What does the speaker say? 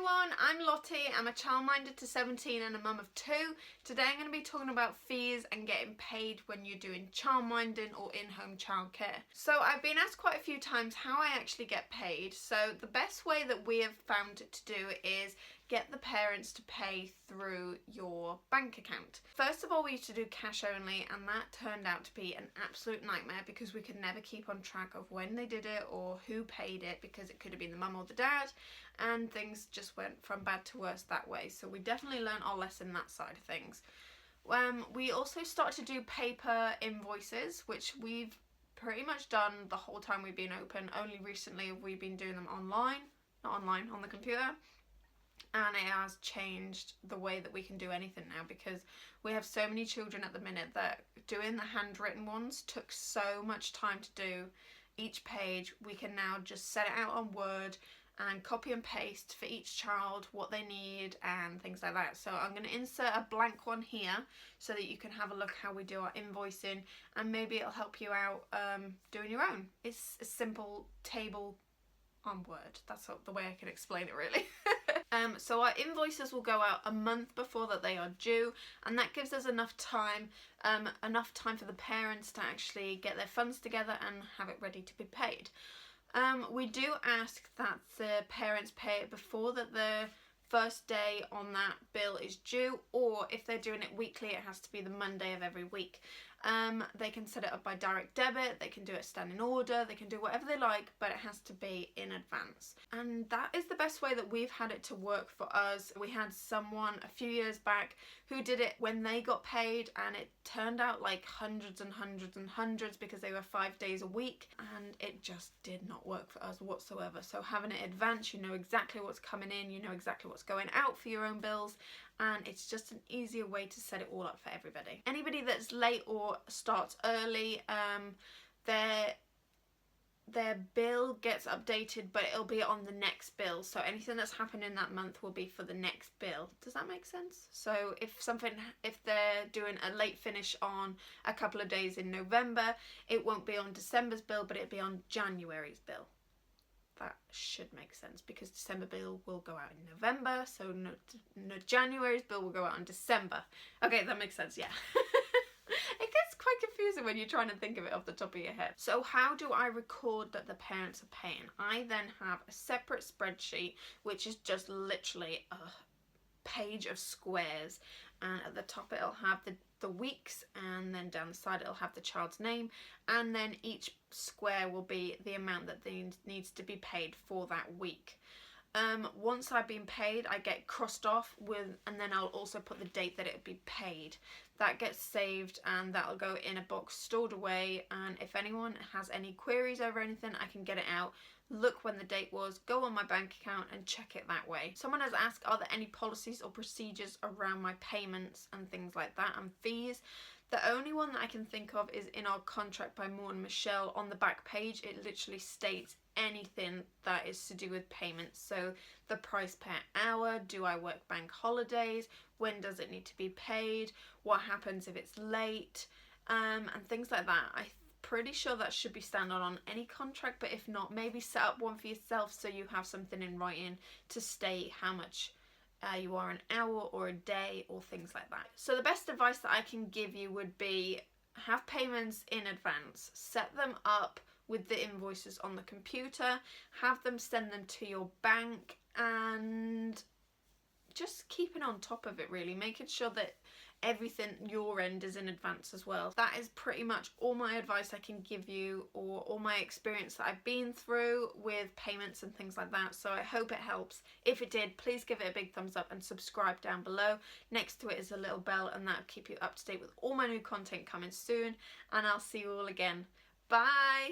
everyone, I'm Lottie. I'm a childminder to 17 and a mum of 2. Today I'm going to be talking about fees and getting paid when you're doing childminding or in-home childcare. So I've been asked quite a few times how I actually get paid. So the best way that we have found to do is get the parents to pay through your bank account. First of all, we used to do cash only, and that turned out to be an absolute nightmare because we could never keep on track of when they did it or who paid it, because it could have been the mum or the dad, and things just went from bad to worse that way. So we definitely learned our lesson that side of things. We also started to do paper invoices, which we've pretty much done the whole time we've been open. Only recently have we been doing them online, not online, on the computer. And it has changed the way that we can do anything now, because we have so many children at the minute that doing the handwritten ones took so much time to do. Each page we can now just set it out on Word and copy and paste for each child what they need and things like that. So I'm going to insert a blank one here so that you can have a look how we do our invoicing, and maybe it'll help you out doing your own. It's a simple table on Word. That's the way I can explain it, really. So our invoices will go out a month before that they are due, and that gives us enough time for the parents to actually get their funds together and have it ready to be paid. We do ask that the parents pay it before that the first day on that bill is due, or if they're doing it weekly, it has to be the Monday of every week. They can set it up by direct debit, they can do it standing order, they can do whatever they like, but it has to be in advance. And that is the best way that we've had it to work for us. We had someone a few years back who did it when they got paid, and it turned out like hundreds and hundreds and hundreds because they were 5 days a week, and it just did not work for us whatsoever. So having it advanced, you know exactly what's coming in, you know exactly what's going out for your own bills, and it's just an easier way to set it all up for everybody. Anybody that's late or starts early, their bill gets updated, but it'll be on the next bill. So anything that's happened in that month will be for the next bill. Does that make sense? So if they're doing a late finish on a couple of days in November, it won't be on December's bill, but it'll be on January's bill. That should make sense, because December bill will go out in November, so no January's bill will go out in December. Okay, that makes sense, yeah. It gets quite confusing when you're trying to think of it off the top of your head. So how do I record that the parents are paying? I then have a separate spreadsheet, which is just literally a page of squares, and at the top it'll have the weeks, and then down the side it'll have the child's name, and then each square will be the amount that needs to be paid for that week. Once I've been paid, I get crossed off and then I'll also put the date that it'll be paid. That gets saved, and that'll go in a box stored away, and if anyone has any queries over anything, I can get it out, look when the date was, go on my bank account and check it that way. Someone has asked, are there any policies or procedures around my payments and things like that, and fees? The only one that I can think of is in our contract by Moore and Michelle. On the back page, it literally states anything that is to do with payments. So the price per hour, do I work bank holidays, when does it need to be paid, what happens if it's late, and things like that. I'm pretty sure that should be standard on any contract, but if not, maybe set up one for yourself so you have something in writing to state how much you are an hour or a day or things like that. So the best advice that I can give you would be have payments in advance, set them up with the invoices on the computer, have them send them to your bank, and just keeping on top of it, really making sure that everything your end is in advance as well. That is pretty much all my advice I can give you, or all my experience that I've been through with payments and things like that. So I hope it helps. If it did, please give it a big thumbs up and subscribe down below. Next to it is a little bell, and that'll keep you up to date with all my new content coming soon, and I'll see you all again. Bye!